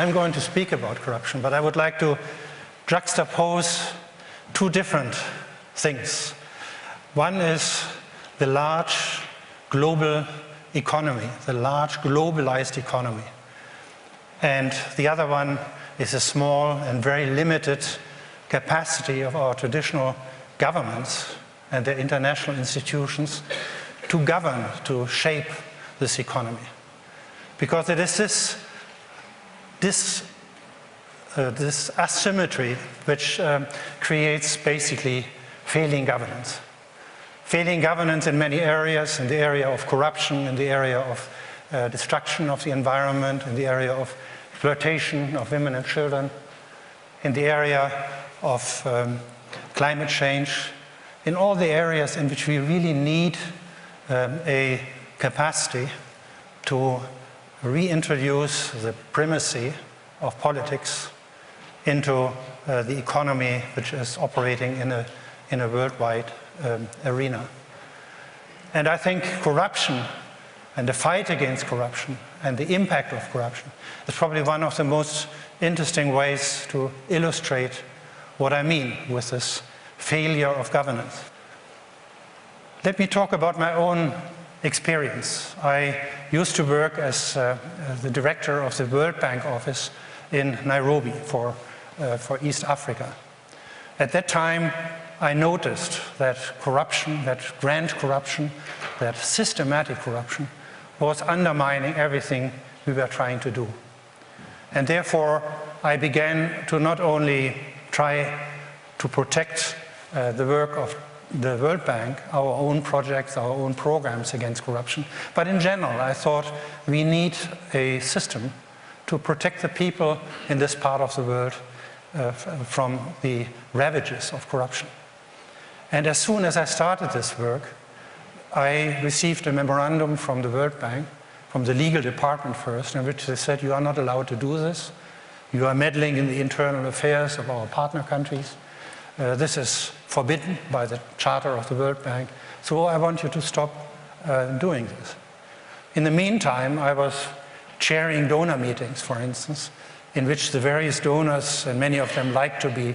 I'm going to speak about corruption, but I would like to juxtapose two different things. One is the large global economy, the large globalized economy. And the other one is a small and very limited capacity of our traditional governments and their international institutions to govern, to shape this economy. Because it is this asymmetry which creates basically failing governance. Failing governance in many areas, in the area of corruption, in the area of destruction of the environment, in the area of exploitation of women and children, in the area of climate change, in all the areas in which we really need a capacity to reintroduce the primacy of politics into the economy which is operating in a worldwide arena. And I think corruption and the fight against corruption and the impact of corruption is probably one of the most interesting ways to illustrate what I mean with this failure of governance. Let me talk about my own experience. I used to work as the director of the World Bank office in Nairobi for East Africa. At that time, I noticed that corruption, that grand corruption, that systematic corruption was undermining everything we were trying to do. And therefore, I began to not only try to protect the work of the World Bank, our own projects, our own programs against corruption, but in general, I thought we need a system to protect the people in this part of the world from the ravages of corruption. And as soon as I started this work, I received a memorandum from the World Bank, from the legal department first, in which they said, you are not allowed to do this. You are meddling in the internal affairs of our partner countries. This is forbidden by the Charter of the World Bank. So I want you to stop doing this. In the meantime, I was chairing donor meetings, for instance, in which the various donors, and many of them like to be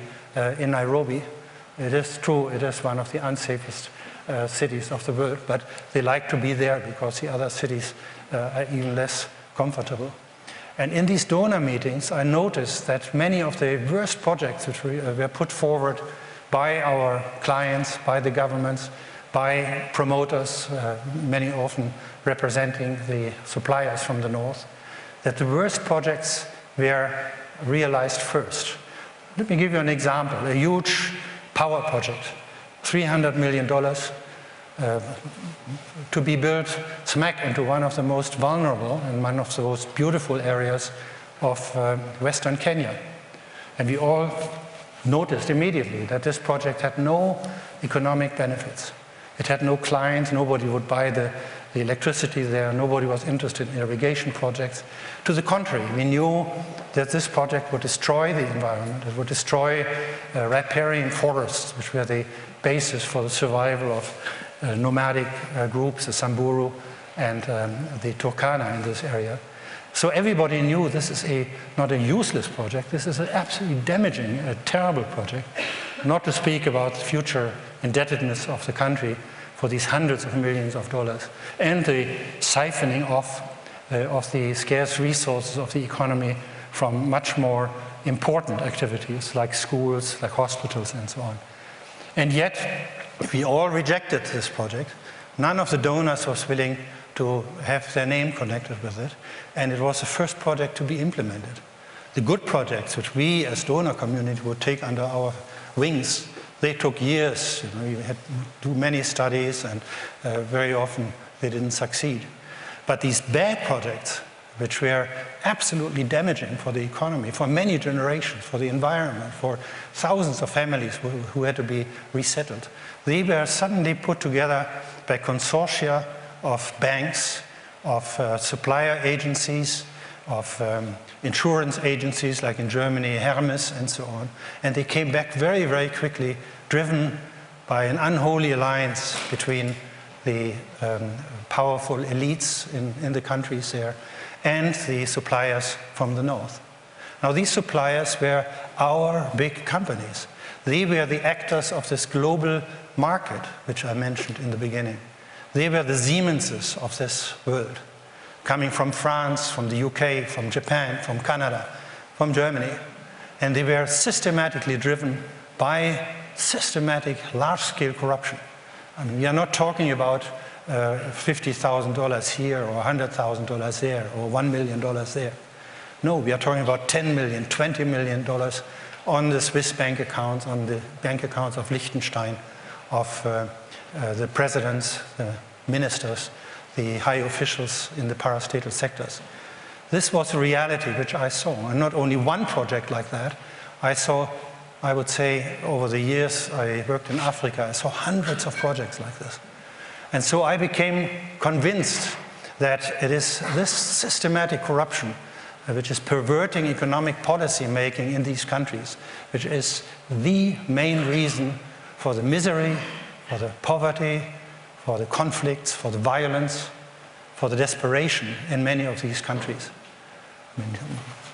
in Nairobi. It is true, it is one of the unsafest cities of the world, but they like to be there because the other cities are even less comfortable. And in these donor meetings, I noticed that many of the worst projects which were put forward by our clients, by the governments, by promoters, many often representing the suppliers from the north, that the worst projects were realized first. Let me give you an example. A huge power project, $300 million, to be built smack into one of the most vulnerable and one of the most beautiful areas of Western Kenya. And we all noticed immediately that this project had no economic benefits. It had no clients, nobody would buy the electricity there, nobody was interested in irrigation projects. To the contrary, we knew that this project would destroy the environment, it would destroy riparian forests, which were the basis for the survival of nomadic groups, the Samburu and the Turkana in this area. So everybody knew this is not a useless project, this is an absolutely damaging, a terrible project, not to speak about the future indebtedness of the country for these hundreds of millions of dollars, and the siphoning off of the scarce resources of the economy from much more important activities like schools, like hospitals, and so on. And yet, we all rejected this project. None of the donors was willing to have their name connected with it, and it was the first project to be implemented. The good projects, which we as donor community would take under our wings, they took years. We had to do many studies, and very often they didn't succeed. But these bad projects, which were absolutely damaging for the economy, for many generations, for the environment, for thousands of families who had to be resettled, they were suddenly put together by consortia of banks, of supplier agencies, of insurance agencies like in Germany, Hermes and so on. And they came back very, very quickly, driven by an unholy alliance between the powerful elites in the countries there and the suppliers from the north. Now, these suppliers were our big companies. They were the actors of this global market, which I mentioned in the beginning. They were the Siemenses of this world, coming from France, from the UK, from Japan, from Canada, from Germany. And they were systematically driven by systematic large-scale corruption. I mean, we are not talking about $50,000 here or $100,000 there or $1 million there. No, we are talking about $10 million, $20 million on the Swiss bank accounts, on the bank accounts of Liechtenstein, of the presidents, the ministers, the high officials in the parastatal sectors. This was a reality which I saw, and not only one project like that. I saw, I would say, over the years I worked in Africa, I saw hundreds of projects like this. And so I became convinced that it is this systematic corruption which is perverting economic policy making in these countries, which is the main reason for the misery, for the poverty, for the conflicts, for the violence, for the desperation in many of these countries. I mean,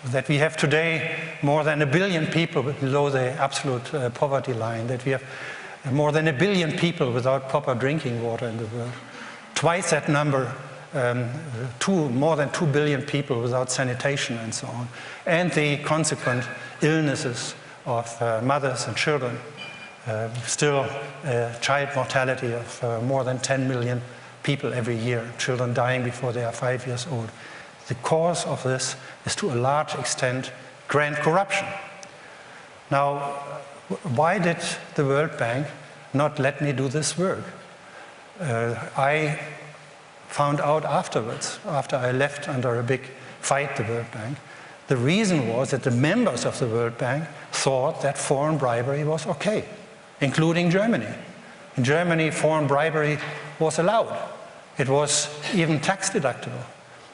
that we have today more than 1 billion people below the absolute poverty line, that we have more than 1 billion people without proper drinking water in the world, twice that number, more than 2 billion people without sanitation and so on, and the consequent illnesses of mothers and children. Still child mortality of more than 10 million people every year, children dying before they are 5 years old. The cause of this is to a large extent grand corruption. Now, why did the World Bank not let me do this work? I found out afterwards, after I left under a big fight, the World Bank, the reason was that the members of the World Bank thought that foreign bribery was okay, including Germany. In Germany, foreign bribery was allowed. It was even tax deductible.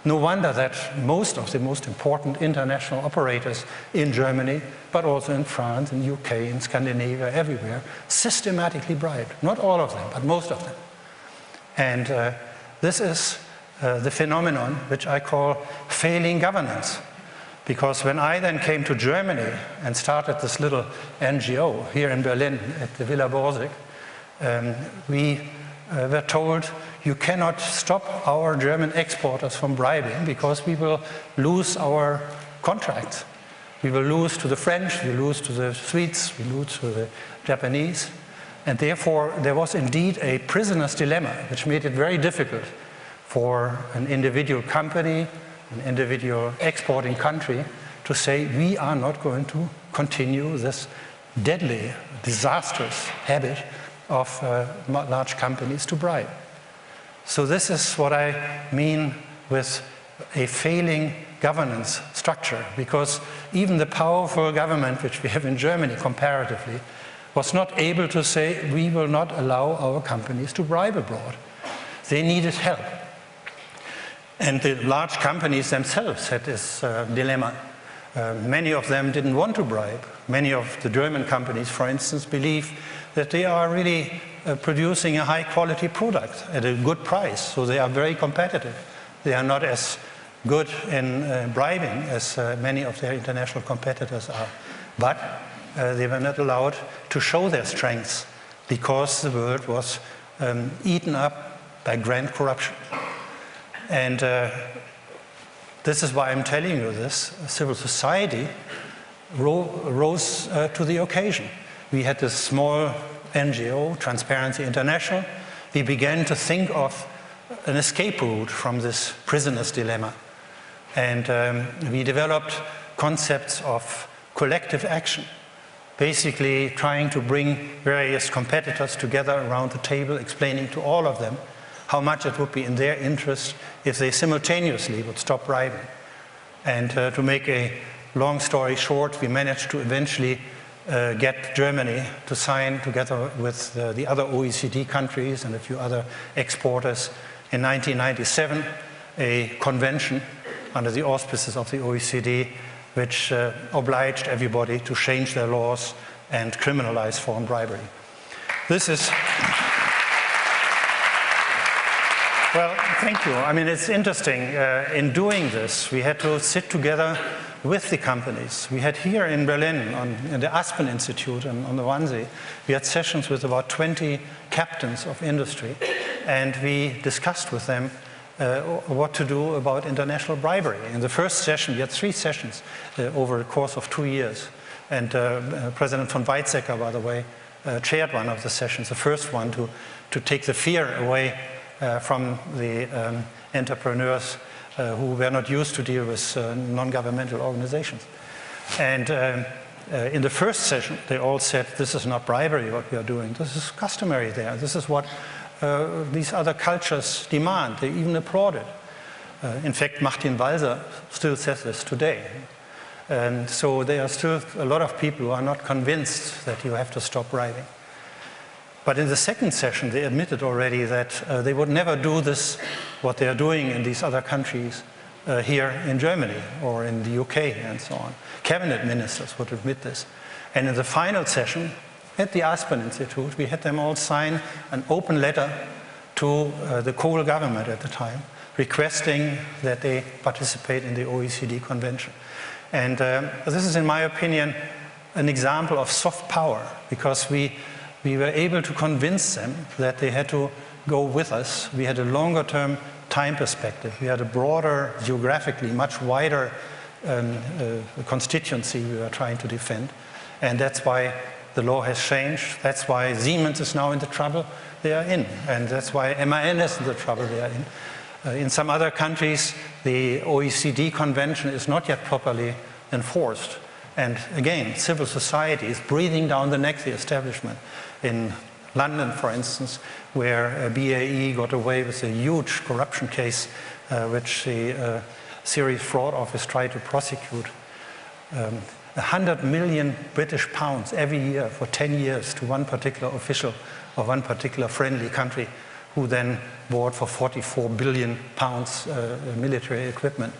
No wonder that most of the most important international operators in Germany, but also in France, in UK, in Scandinavia, everywhere, systematically bribed. Not all of them, but most of them. And this is the phenomenon which I call failing governance. Because when I then came to Germany and started this little NGO here in Berlin at the Villa Borsig, we were told, you cannot stop our German exporters from bribing because we will lose our contracts. We will lose to the French, we lose to the Swedes, we lose to the Japanese. And therefore, there was indeed a prisoner's dilemma, which made it very difficult for an individual company, an individual exporting country, to say, we are not going to continue this deadly, disastrous habit of large companies to bribe. So this is what I mean with a failing governance structure, because even the powerful government which we have in Germany comparatively was not able to say, we will not allow our companies to bribe abroad. They needed help. And the large companies themselves had this dilemma. Many of them didn't want to bribe. Many of the German companies, for instance, believe that they are really producing a high-quality product at a good price, so they are very competitive. They are not as good in bribing as many of their international competitors are. But they were not allowed to show their strengths because the world was eaten up by grand corruption. And this is why I'm telling you this. Civil society rose to the occasion. We had this small NGO, Transparency International. We began to think of an escape route from this prisoner's dilemma. And we developed concepts of collective action, basically trying to bring various competitors together around the table, explaining to all of them how much it would be in their interest if they simultaneously would stop bribing. And to make a long story short, we managed to eventually get Germany to sign, together with the other OECD countries and a few other exporters, in 1997, a convention under the auspices of the OECD, which obliged everybody to change their laws and criminalize foreign bribery. This is Well, thank you. I mean, it's interesting. In doing this, we had to sit together with the companies. We had here in Berlin, in the Aspen Institute on the Wannsee, we had sessions with about 20 captains of industry, and we discussed with them what to do about international bribery. In the first session, we had 3 sessions over the course of 2 years. And President von Weizsäcker, by the way, chaired one of the sessions, the first one to take the fear away from the entrepreneurs who were not used to deal with non-governmental organizations. And in the first session, they all said, this is not bribery what we are doing, this is customary there, this is what these other cultures demand. They even applaud it. In fact, Martin Walser still says this today. And so there are still a lot of people who are not convinced that you have to stop bribing. But in the second session, they admitted already that they would never do this, what they are doing in these other countries, here in Germany or in the UK and so on. Cabinet ministers would admit this. And in the final session, at the Aspen Institute, we had them all sign an open letter to the Kohl government at the time, requesting that they participate in the OECD convention. And this is, in my opinion, an example of soft power, because we were able to convince them that they had to go with us. We had a longer-term time perspective. We had a broader, geographically much wider constituency we were trying to defend. And that's why the law has changed. That's why Siemens is now in the trouble they are in. And that's why MAN is in the trouble they are in. In some other countries, the OECD convention is not yet properly enforced. And again, civil society is breathing down the neck of the establishment. In London, for instance, where BAE got away with a huge corruption case, which the Serious Fraud Office tried to prosecute. 100 million British pounds every year for 10 years to one particular official of one particular friendly country, who then bought for 44 billion pounds military equipment.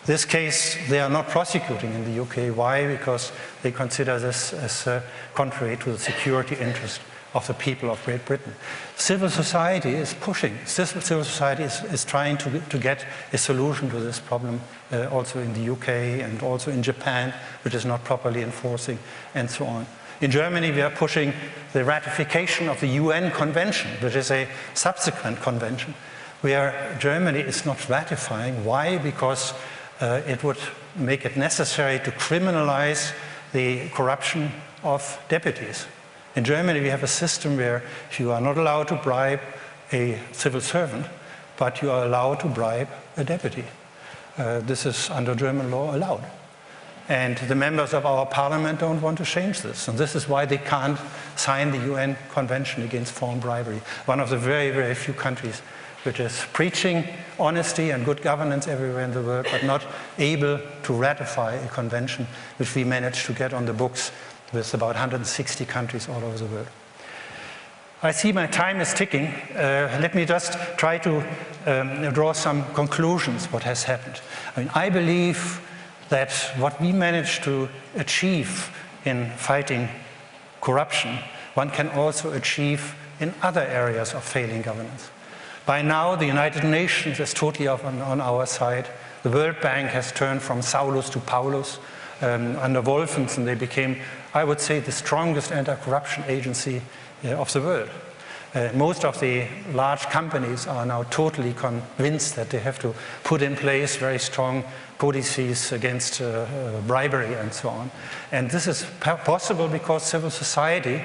This case, they are not prosecuting in the UK. Why? Because they consider this as contrary to the security interest of the people of Great Britain. Civil society is pushing. Civil society is trying to get a solution to this problem also in the UK and also in Japan, which is not properly enforcing, and so on. In Germany, we are pushing the ratification of the UN Convention, which is a subsequent convention, where Germany is not ratifying. Why? Because it would make it necessary to criminalize the corruption of deputies. In Germany, we have a system where you are not allowed to bribe a civil servant, but you are allowed to bribe a deputy. This is under German law allowed. And the members of our parliament don't want to change this. And this is why they can't sign the UN Convention Against Foreign Bribery, one of the very, very few countries which is preaching honesty and good governance everywhere in the world, but not able to ratify a convention which we managed to get on the books with about 160 countries all over the world. I see my time is ticking. Let me just try to draw some conclusions what has happened. I mean, I believe that what we managed to achieve in fighting corruption, one can also achieve in other areas of failing governance. By now, the United Nations is totally on our side. The World Bank has turned from Saulus to Paulus. Under Wolfenson, they became, I would say, the strongest anti-corruption agency of the world. Most of the large companies are now totally convinced that they have to put in place very strong codices against bribery and so on. And this is possible because civil society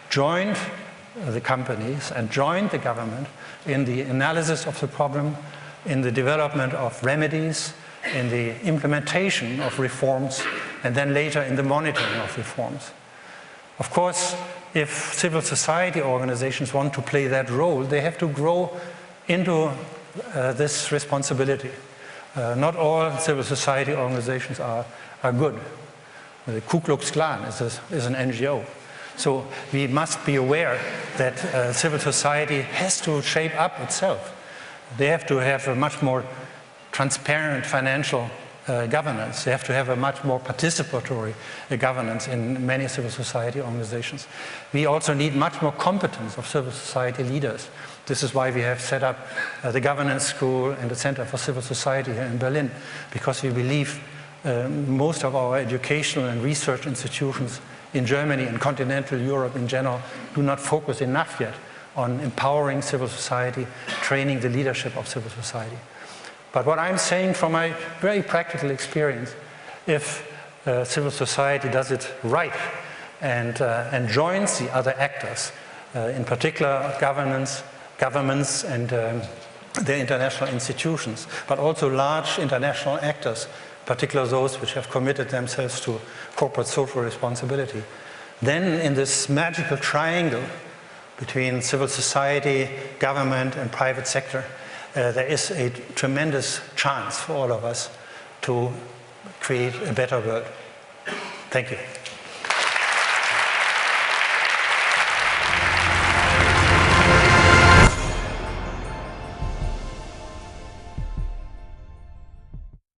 joined the companies and joined the government in the analysis of the problem, in the development of remedies, in the implementation of reforms, and then later in the monitoring of reforms. Of course, if civil society organizations want to play that role, they have to grow into this responsibility. Not all civil society organizations are good. The Ku Klux Klan is an NGO. So we must be aware that civil society has to shape up itself. They have to have a much more transparent financial governance. They have to have a much more participatory governance in many civil society organizations. We also need much more competence of civil society leaders. This is why we have set up the Governance School and the Center for Civil Society here in Berlin, because we believe most of our educational and research institutions in Germany and continental Europe in general do not focus enough yet on empowering civil society, training the leadership of civil society. But what I'm saying from my very practical experience, if civil society does it right and joins the other actors, in particular governments and their international institutions, but also large international actors, particularly those which have committed themselves to corporate social responsibility, then in this magical triangle between civil society, government, and private sector, there is a tremendous chance for all of us to create a better world. Thank you.